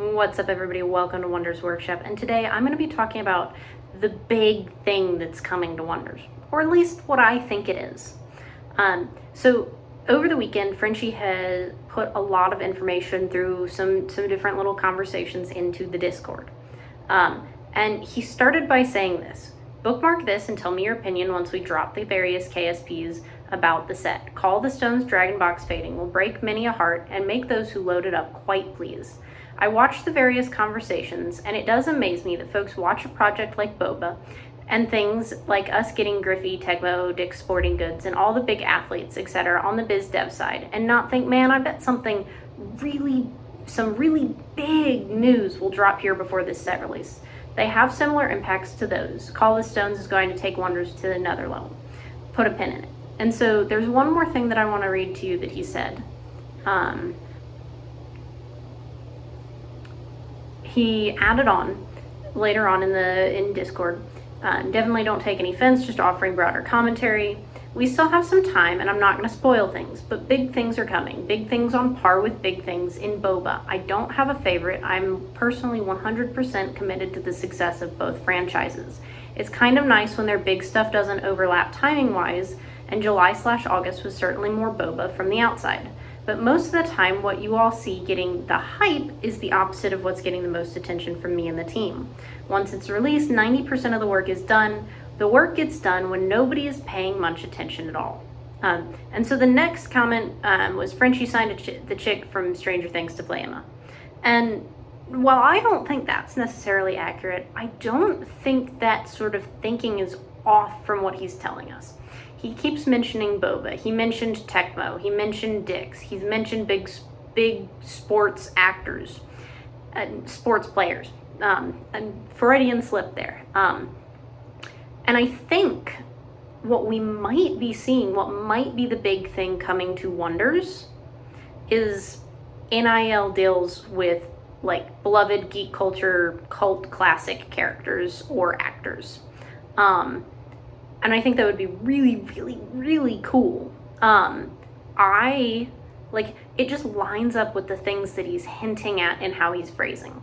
What's up, everybody? Welcome to Wonders Workshop, and today I'm going to be talking about the big thing that's coming to Wonders, or at least what I think it is. So over the weekend, Frenchie has put a lot of information through some different little conversations into the Discord, and he started by saying this: bookmark this and tell me your opinion once we drop the various KSPs about the set. Call the Stones Dragon Box Fading will break many a heart and make those who load it up quite pleased. I watched the various conversations, and it does amaze me that folks watch a project like Boba and things like us getting Griffey, Tecmo, Dick's Sporting Goods, and all the big athletes, etc., on the biz dev side, and not think, man, I bet some really big news will drop here before this set release. They have similar impacts to those. Call the Stones is going to take Wonders to another level. Put a pin in it. And so there's one more thing that I want to read to you that he said. He added on later on in Discord, definitely don't take any offense, just offering broader commentary. We still have some time, and I'm not going to spoil things, but big things are coming. Big things on par with big things in Boba. I don't have a favorite. I'm personally 100% committed to the success of both franchises. It's kind of nice when their big stuff doesn't overlap timing-wise, and July/August was certainly more Boba from the outside. But most of the time, what you all see getting the hype is the opposite of what's getting the most attention from me and the team. Once it's released, 90% of the work is done. The work gets done when nobody is paying much attention at all. And so the next comment was Frenchie signed the chick from Stranger Things to play Emma. And while I don't think that's necessarily accurate, I don't think that sort of thinking is off from what he's telling us. He keeps mentioning Boba. He mentioned Tecmo. He mentioned Dick's. He's mentioned big sports actors and sports players. And Freudian slip there. And I think what we might be seeing, what might be the big thing coming to Wonders, is NIL deals with like beloved geek culture cult classic characters or actors. And I think that would be really cool. It just lines up with the things that he's hinting at and how he's phrasing.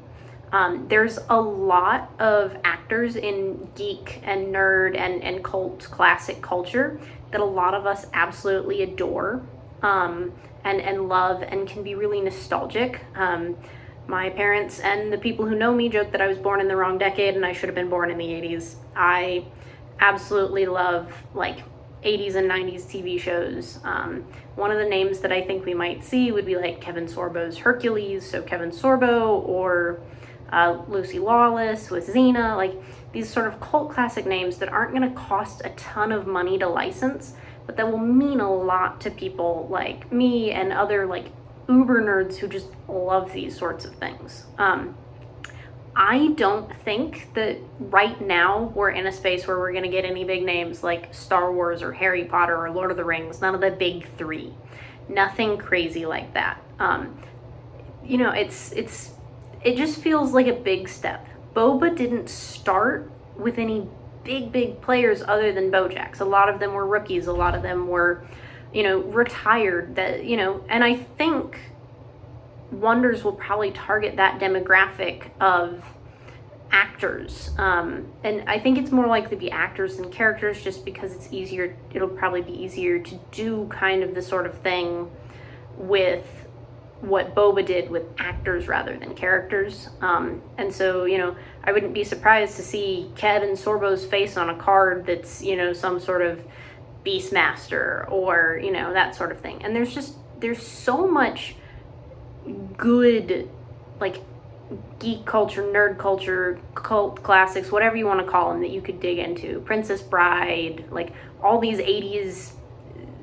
There's a lot of actors in geek and nerd and cult classic culture that a lot of us absolutely adore and love and can be really nostalgic. My parents and the people who know me joke that I was born in the wrong decade and I should have been born in the 80s. I absolutely love like 80s and 90s TV shows. One of the names that I think we might see would be like Kevin Sorbo's Hercules, so Kevin Sorbo, or Lucy Lawless with Xena, like these sort of cult classic names that aren't going to cost a ton of money to license, but that will mean a lot to people like me and other like uber nerds who just love these sorts of things. I don't think that right now we're in a space where we're going to get any big names like Star Wars or Harry Potter or Lord of the Rings, none of the big three. Nothing crazy like that. It just feels like a big step. Boba didn't start with any big players other than Bojax. A lot of them were rookies. A lot of them were, retired. And I think Wonders will probably target that demographic of actors. And I think it's more likely to be actors than characters just because it's easier. It'll probably be easier to do kind of the sort of thing with what Boba did with actors rather than characters. And so, I wouldn't be surprised to see Kevin Sorbo's face on a card that's, some sort of Beastmaster or, that sort of thing. And there's so much good, like, geek culture, nerd culture, cult classics, whatever you want to call them, that you could dig into. Princess Bride, like all these 80s,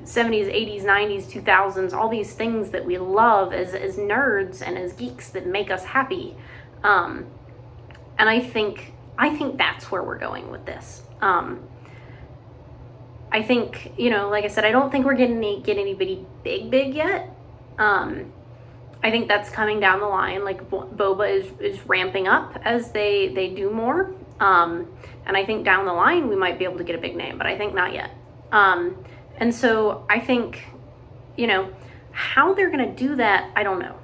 70s, 80s, 90s, 2000s, all these things that we love as nerds and as geeks that make us happy. And I think that's where we're going with this. I think, like I said, I don't think we're getting anybody big yet. I think that's coming down the line. Like Boba is ramping up as they do more. And I think down the line we might be able to get a big name, but I think not yet. And so I think, how they're going to do that, I don't know.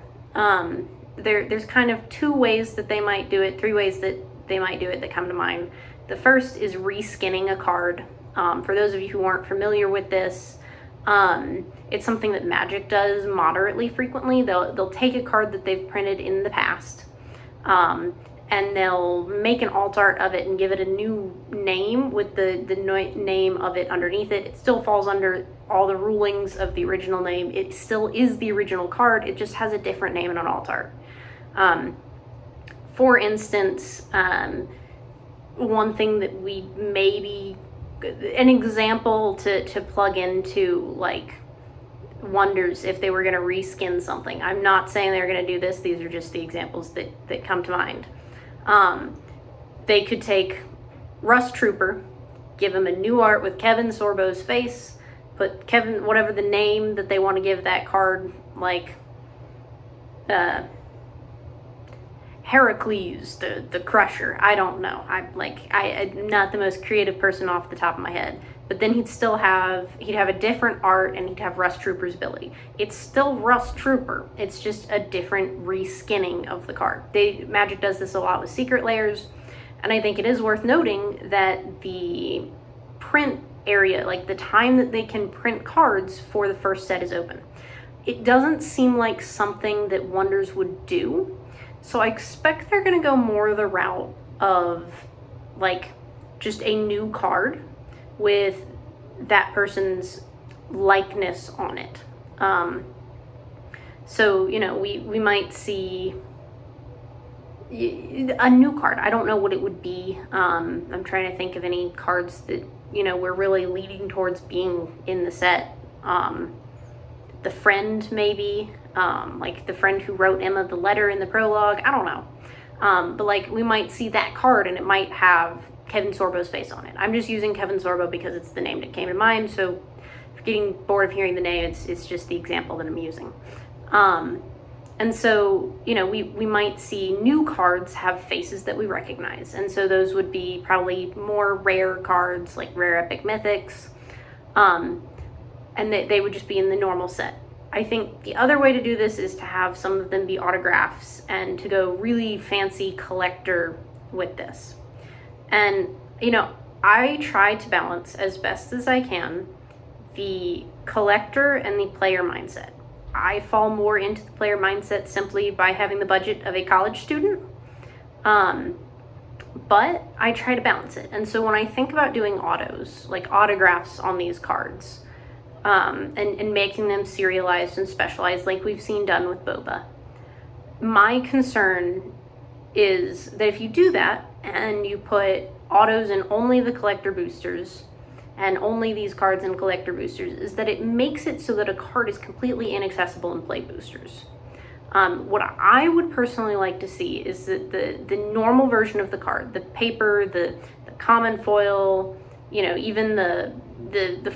there's kind of two ways that they might do it, three ways that they might do it that come to mind. The first is reskinning a card. For those of you who aren't familiar with this, it's something that Magic does moderately frequently. They'll take a card that they've printed in the past, and they'll make an alt art of it and give it a new name with the name of it underneath it. It still falls under all the rulings of the original name. It still is the original card. It just has a different name and an alt art. For instance, one thing that we maybe, an example to plug into like Wonders if they were going to reskin something. I'm not saying they're going to do this. These are just the examples that come to mind. They could take Rust Trooper, give him a new art with Kevin Sorbo's face, put Kevin, whatever the name that they want to give that card, like Heracles, the Crusher. I don't know. I'm not the most creative person off the top of my head. But then he'd have a different art, and he'd have Rust Trooper's ability. It's still Rust Trooper. It's just a different reskinning of the card. Magic does this a lot with Secret Layers, and I think it is worth noting that the print area, like the time that they can print cards for the first set, is open. It doesn't seem like something that Wonders would do. So I expect they're going to go more the route of like just a new card with that person's likeness on it. So, we might see a new card. I don't know what it would be. I'm trying to think of any cards that, we're really leading towards being in the set. The Friend, maybe. Like the friend who wrote Emma the letter in the prologue. I don't know. But like we might see that card and it might have Kevin Sorbo's face on it. I'm just using Kevin Sorbo because it's the name that came to mind. So if you're getting bored of hearing the name, it's just the example that I'm using. And so, we might see new cards have faces that we recognize. And so those would be probably more rare cards, like rare epic mythics. And they would just be in the normal set. I think the other way to do this is to have some of them be autographs and to go really fancy collector with this. And, I try to balance as best as I can the collector and the player mindset. I fall more into the player mindset simply by having the budget of a college student. But I try to balance it. And so when I think about doing autos, like autographs on these cards, and making them serialized and specialized like we've seen done with Boba, my concern is that if you do that and you put autos in only the collector boosters and only these cards in collector boosters, is that it makes it so that a card is completely inaccessible in play boosters. What I would personally like to see is that the normal version of the card, the paper, the common foil, even the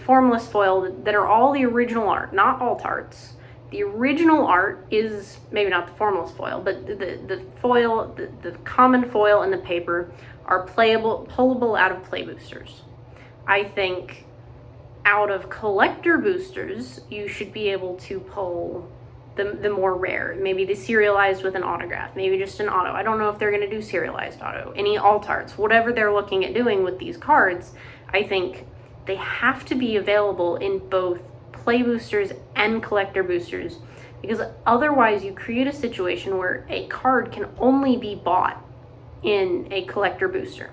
formless foil, that are all the original art, not alt arts. The original art is maybe not the formless foil, but the foil, the common foil and the paper are pullable out of play boosters. I think out of collector boosters, you should be able to pull the more rare, maybe the serialized with an autograph, maybe just an auto. I don't know if they're going to do serialized auto, any alt arts, whatever they're looking at doing with these cards. I think they have to be available in both play boosters and collector boosters, because otherwise you create a situation where a card can only be bought in a collector booster.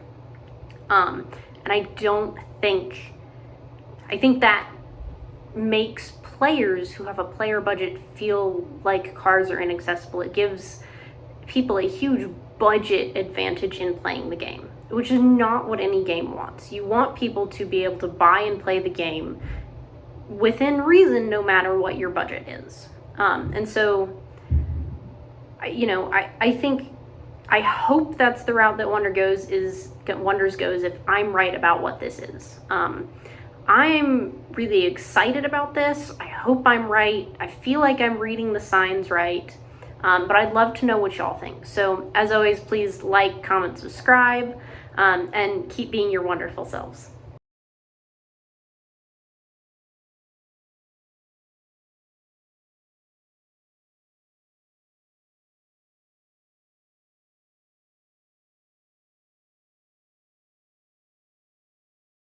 And I think that makes players who have a player budget feel like cards are inaccessible. It gives people a huge budget advantage in playing the game, which is not what any game wants. You want people to be able to buy and play the game within reason, no matter what your budget is. And so, I hope that's the route that Wonders goes if I'm right about what this is. I'm really excited about this. I hope I'm right. I feel like I'm reading the signs right. But I'd love to know what y'all think. So as always, please like, comment, subscribe, and keep being your wonderful selves.